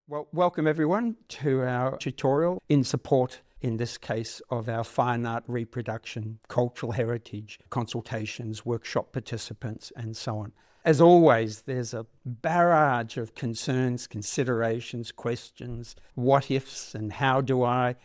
Well, welcome everyone to our tutorial in support, in this case, of our fine art reproduction, cultural heritage, consultations, workshop participants, and so on. As always, there's a barrage of concerns, considerations, questions, what ifs, and how do I,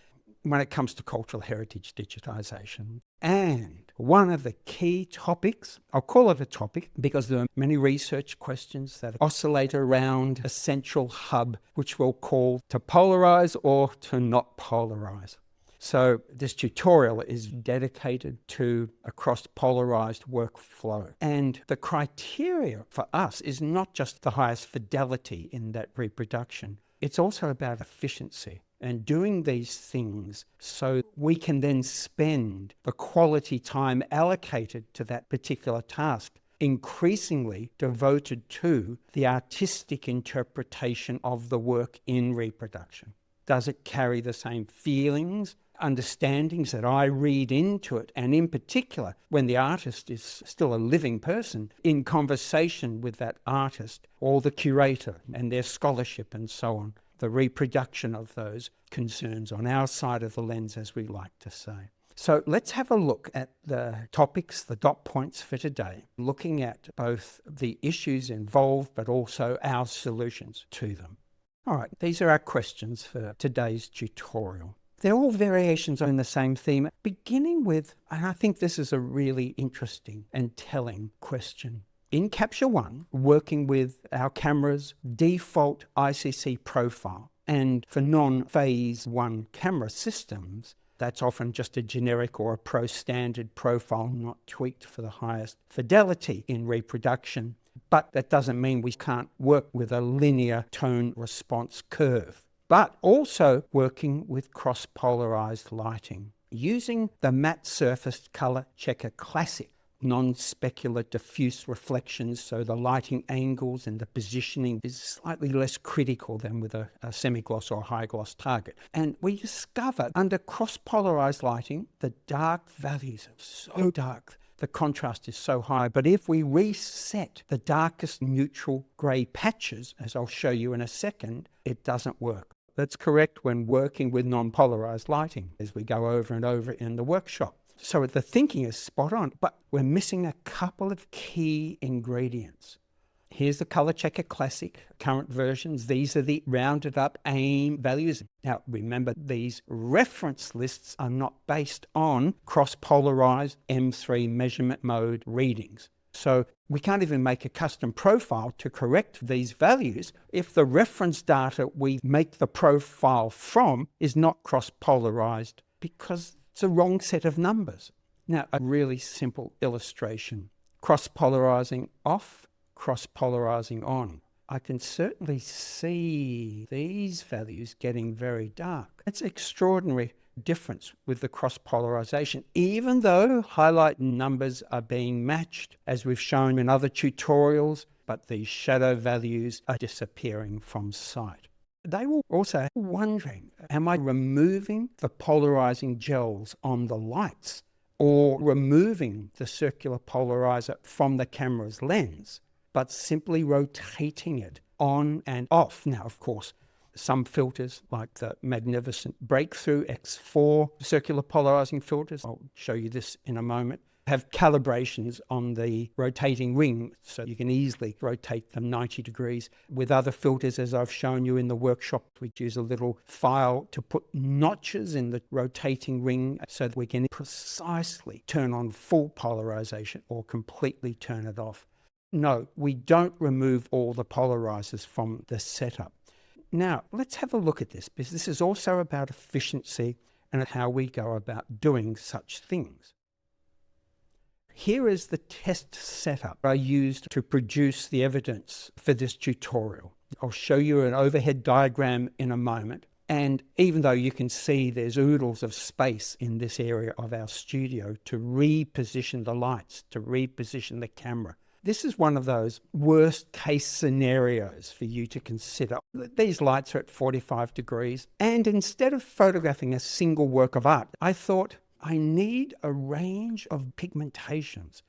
when it comes to cultural heritage digitisation. And one of the key topics, I'll call it a topic because there are many research questions that oscillate around a central hub, which we'll call to polarize or to not polarize. So this tutorial is dedicated to a cross-polarized workflow. And the criteria for us is not just the highest fidelity in that reproduction. It's also about efficiency and doing these things so we can then spend the quality time allocated to that particular task increasingly devoted to the artistic interpretation of the work in reproduction. Does it carry the same feelings, understandings that I read into it? And in particular, when the artist is still a living person, in conversation with that artist or the curator and their scholarship and so on, the reproduction of those concerns on our side of the lens, as we like to say. So let's have a look at the topics, the dot points for today, looking at both the issues involved, but also our solutions to them. All right, these are our questions for today's tutorial. They're all variations on the same theme, beginning with, and I think this is a really interesting and telling question. In Capture One, working with our camera's default ICC profile, and for non-phase one camera systems, that's often just a generic or a pro standard profile not tweaked for the highest fidelity in reproduction. But that doesn't mean we can't work with a linear tone response curve, but also working with cross-polarized lighting, using the matte surfaced color checker classic, non-specular diffuse reflections, so the lighting angles and the positioning is slightly less critical than with a semi-gloss or high-gloss target. And we discover under cross-polarized lighting, the dark values are so dark, the contrast is so high. But if we reset the darkest neutral grey patches, as I'll show you in a second, it doesn't work. That's correct when working with non-polarized lighting, as we go over and over in the workshop. So the thinking is spot on, but we're missing a couple of key ingredients. Here's the Color Checker Classic current versions. These are the rounded up AIM values. Now, remember, these reference lists are not based on cross-polarized M3 measurement mode readings. So we can't even make a custom profile to correct these values if the reference data we make the profile from is not cross-polarized, because it's a wrong set of numbers. Now, a really simple illustration. Cross-polarizing off, cross-polarizing on. I can certainly see these values getting very dark. It's an extraordinary difference with the cross-polarization, even though highlight numbers are being matched, as we've shown in other tutorials, but these shadow values are disappearing from sight. They were also wondering, am I removing the polarizing gels on the lights or removing the circular polarizer from the camera's lens, but simply rotating it on and off? Now, of course, some filters like the magnificent Breakthrough X4 circular polarizing filters, I'll show you this in a moment, have calibrations on the rotating ring, so you can easily rotate them 90 degrees. With other filters, as I've shown you in the workshop, we use a little file to put notches in the rotating ring so that we can precisely turn on full polarization or completely turn it off. No, we don't remove all the polarizers from the setup. Now, let's have a look at this, because this is also about efficiency and how we go about doing such things. Here is the test setup I used to produce the evidence for this tutorial. I'll show you an overhead diagram in a moment. And even though you can see there's oodles of space in this area of our studio to reposition the lights, to reposition the camera, this is one of those worst case scenarios for you to consider. These lights are at 45 degrees. And instead of photographing a single work of art, I thought, I need a range of pigmentations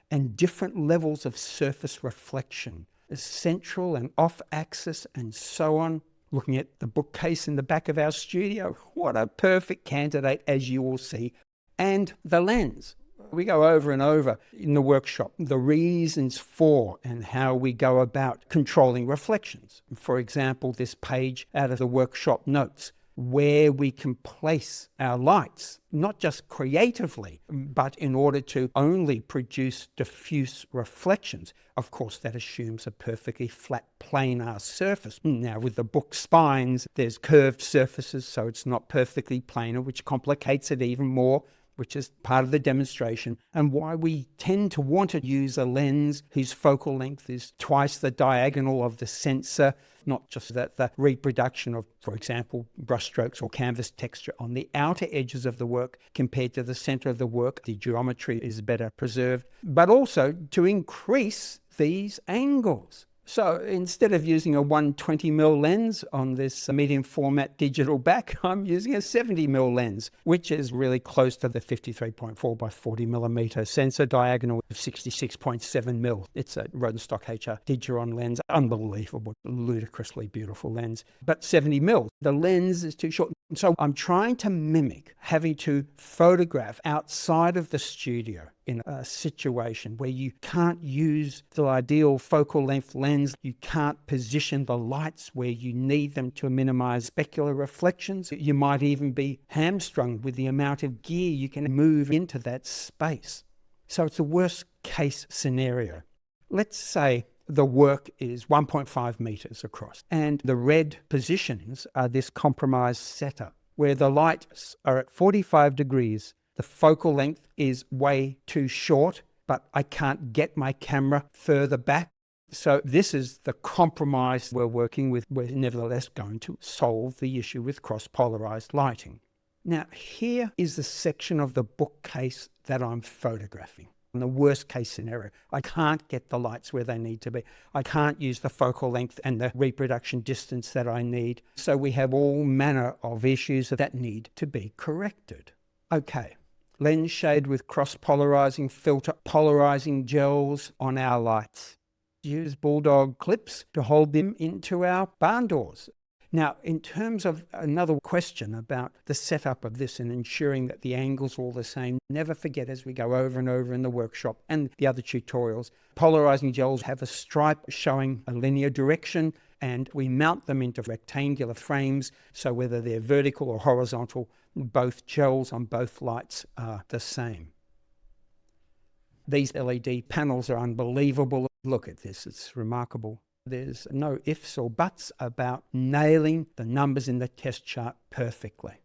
and different levels of surface reflection, central and off-axis and so on. Looking at the bookcase in the back of our studio, what a perfect candidate, as you will see. And the lens. We go over and over in the workshop the reasons for and how we go about controlling reflections. For example, this page out of the workshop notes, where we can place our lights, not just creatively, but in order to only produce diffuse reflections. Of course, that assumes a perfectly flat planar surface. Now, with the book spines, there's curved surfaces, so it's not perfectly planar, which complicates it even more, which is part of the demonstration, and why we tend to want to use a lens whose focal length is twice the diagonal of the sensor, not just that the reproduction of, for example, brushstrokes or canvas texture on the outer edges of the work compared to the center of the work, the geometry is better preserved, but also to increase these angles. So instead of using a 120mm lens on this medium format digital back, I'm using a 70mm lens, which is really close to the 53.4 by 40mm sensor diagonal of 66.7mm. It's a Rodenstock HR Digiron lens, unbelievable, ludicrously beautiful lens, but 70mm. The lens is too short. So I'm trying to mimic having to photograph outside of the studio in a situation where you can't use the ideal focal length lens, you can't position the lights where you need them to minimize specular reflections. You might even be hamstrung with the amount of gear you can move into that space. So it's a worst case scenario. Let's say the work is 1.5 meters across, and the red positions are this compromised setup where the lights are at 45 degrees. The focal length is way too short, but I can't get my camera further back. So this is the compromise we're working with. We're nevertheless going to solve the issue with cross-polarized lighting. Now, here is the section of the bookcase that I'm photographing. In the worst case scenario, I can't get the lights where they need to be. I can't use the focal length and the reproduction distance that I need. So we have all manner of issues that need to be corrected. Okay, lens shade with cross-polarizing filter, polarizing gels on our lights. Use bulldog clips to hold them into our barn doors. Now, in terms of another question about the setup of this and ensuring that the angles are all the same, never forget as we go over and over in the workshop and the other tutorials, polarizing gels have a stripe showing a linear direction, and we mount them into rectangular frames, so whether they're vertical or horizontal, both gels on both lights are the same. These LED panels are unbelievable. Look at this, it's remarkable. There's no ifs or buts about nailing the numbers in the test chart perfectly.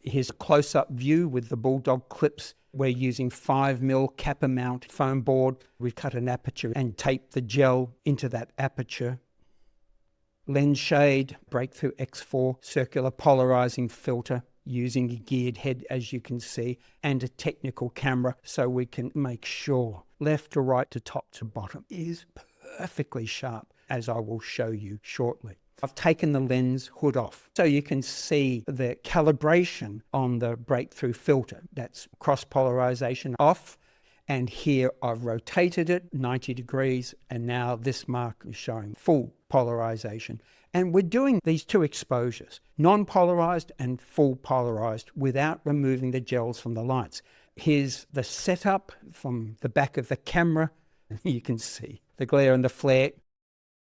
Here's a close-up view with the bulldog clips. We're using 5mm kappa mount foam board. We've cut an aperture and taped the gel into that aperture. Lens shade, Breakthrough X4 circular polarizing filter using a geared head, as you can see, and a technical camera so we can make sure left to right to top to bottom is perfectly sharp, as I will show you shortly. I've taken the lens hood off so you can see the calibration on the breakthrough filter. That's cross-polarization off, and here I've rotated it 90 degrees, and now this mark is showing full polarization. And we're doing these two exposures, non-polarized and full polarized, without removing the gels from the lights. Here's the setup from the back of the camera. You can see the glare and the flare.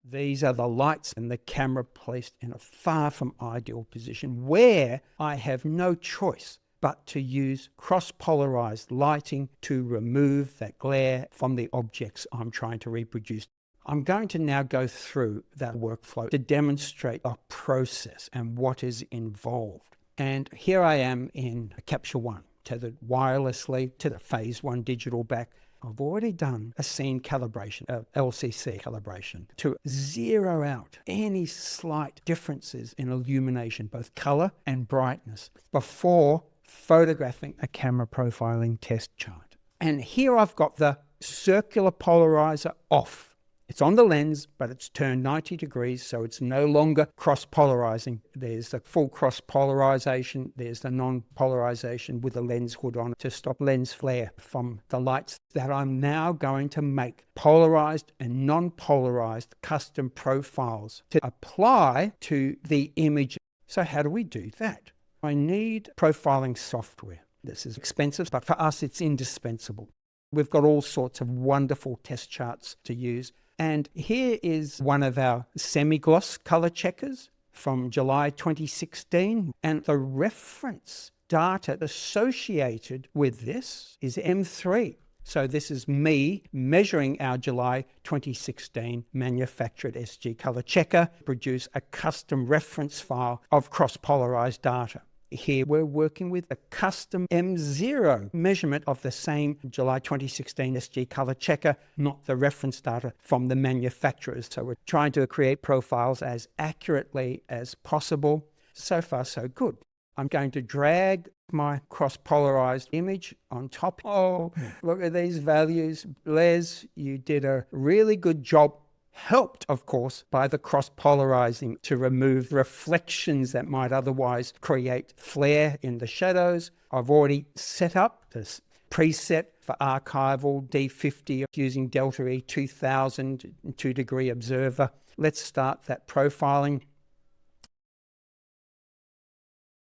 These are the lights and the camera placed in a far from ideal position where I have no choice but to use cross-polarized lighting to remove that glare from the objects I'm trying to reproduce. I'm going to now go through that workflow to demonstrate a process and what is involved. And here I am in Capture One, tethered wirelessly to the Phase 1 digital back. I've already done a scene calibration, LCC calibration, to zero out any slight differences in illumination, both color and brightness, before photographing a camera profiling test chart. And here I've got the circular polarizer off. It's on the lens, but it's turned 90 degrees, so it's no longer cross-polarizing. There's the full cross-polarization, there's the non-polarization with the lens hood on to stop lens flare from the lights that I'm now going to make polarized and non-polarized custom profiles to apply to the image. So how do we do that? I need profiling software. This is expensive, but for us it's indispensable. We've got all sorts of wonderful test charts to use. And here is one of our semi-gloss color checkers from July 2016. And the reference data associated with this is M3. So this is me measuring our July 2016 manufactured SG color checker, produce a custom reference file of cross-polarized data. Here we're working with a custom M0 measurement of the same July 2016 SG color checker, not the reference data from the manufacturers. So we're trying to create profiles as accurately as possible. So far, so good. I'm going to drag my cross-polarized image on top. Oh, look at these values. Les, you did a really good job. Helped, of course, by the cross-polarizing to remove reflections that might otherwise create flare in the shadows. I've already set up this preset for archival D50 using Delta E 2000 2-degree observer. Let's start that profiling.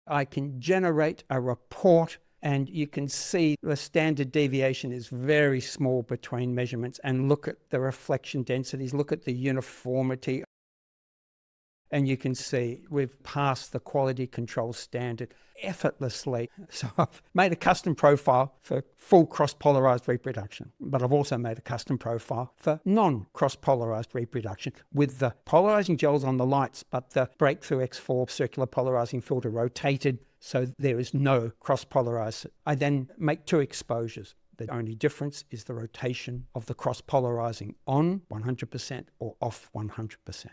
I can generate a report, and you can see the standard deviation is very small between measurements. And look at the reflection densities, look at the uniformity. And you can see we've passed the quality control standard effortlessly. So I've made a custom profile for full cross-polarized reproduction, but I've also made a custom profile for non-cross-polarized reproduction with the polarizing gels on the lights, but the Breakthrough X4 circular polarizing filter rotated, so there is no cross-polarized. I then make 2 exposures. The only difference is the rotation of the cross-polarizing on 100% or off 100%.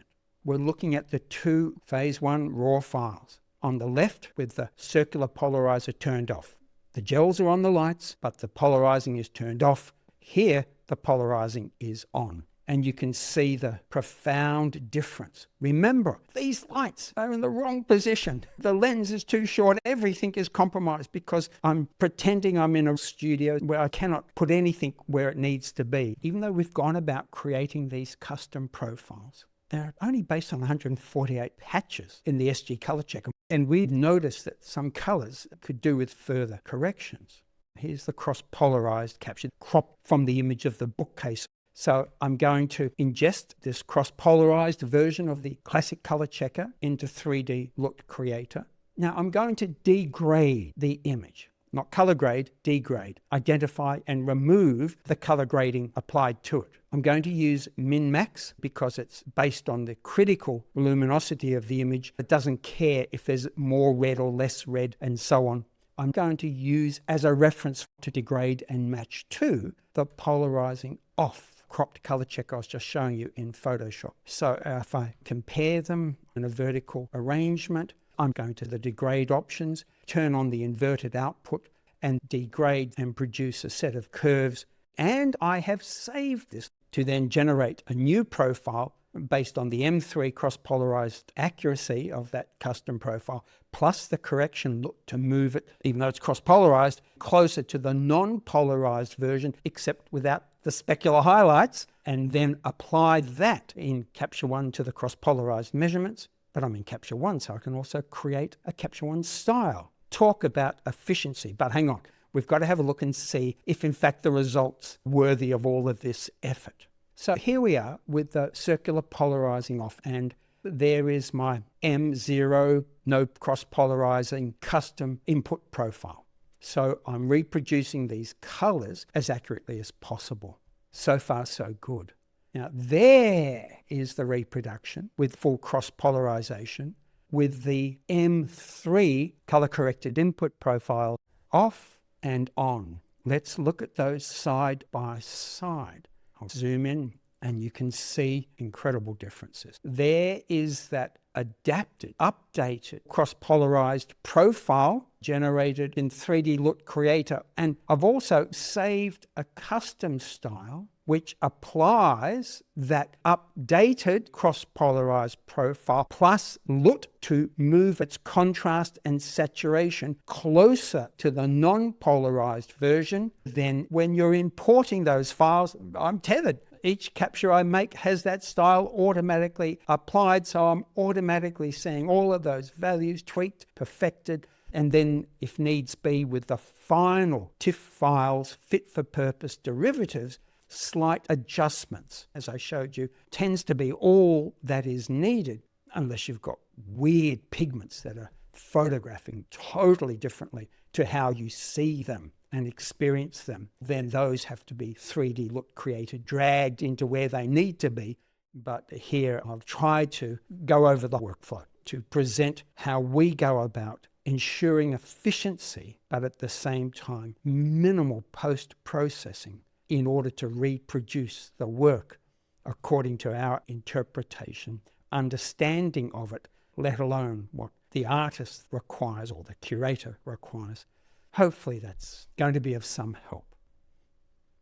We're looking at the 2 phase 1 raw files. On the left with the circular polarizer turned off. The gels are on the lights, but the polarizing is turned off. Here, the polarizing is on. And you can see the profound difference. Remember, these lights are in the wrong position. The lens is too short. Everything is compromised because I'm pretending I'm in a studio where I cannot put anything where it needs to be. Even though we've gone about creating these custom profiles, they're only based on 148 patches in the SG color checker. And we've noticed that some colors could do with further corrections. Here's the cross-polarized capture, cropped from the image of the bookcase. So I'm going to ingest this cross-polarized version of the classic color checker into 3D Look Creator. Now I'm going to degrade the image, not color grade, degrade, identify and remove the color grading applied to it. I'm going to use min-max because it's based on the critical luminosity of the image. It doesn't care if there's more red or less red and so on. I'm going to use as a reference to degrade and match to the polarizing off cropped color checker I was just showing you in Photoshop. So if I compare them in a vertical arrangement, I'm going to the degrade options, turn on the inverted output and degrade and produce a set of curves. And I have saved this to then generate a new profile based on the M3 cross-polarized accuracy of that custom profile, plus the correction look to move it, even though it's cross-polarized, closer to the non-polarized version, except without the specular highlights, and then apply that in Capture One to the cross-polarized measurements. But I'm in Capture One, so I can also create a Capture One style. Talk about efficiency, but hang on. We've got to have a look and see if in fact the result's worthy of all of this effort. So here we are with the circular polarizing off, and there is my M0 no cross-polarizing custom input profile. So I'm reproducing these colors as accurately as possible. So far, so good. Now there is the reproduction with full cross-polarization with the M3 color-corrected input profile off and on. Let's look at those side by side. I'll zoom in and you can see incredible differences. There is that adapted, updated, cross-polarized profile generated in 3D LUT Creator. And I've also saved a custom style which applies that updated cross-polarized profile plus LUT to move its contrast and saturation closer to the non-polarized version. Then when you're importing those files, I'm tethered. Each capture I make has that style automatically applied, so I'm automatically seeing all of those values tweaked, perfected, and then, if needs be, with the final TIFF files, fit-for-purpose derivatives, slight adjustments, as I showed you, tends to be all that is needed, unless you've got weird pigments that are photographing totally differently to how you see them and experience them. Then those have to be 3D LUT created, dragged into where they need to be. But here I've tried to go over the workflow to present how we go about ensuring efficiency, but at the same time minimal post-processing in order to reproduce the work according to our interpretation, understanding of it, let alone what the artist requires or the curator requires. Hopefully that's going to be of some help.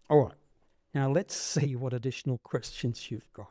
All right, now let's see what additional questions you've got.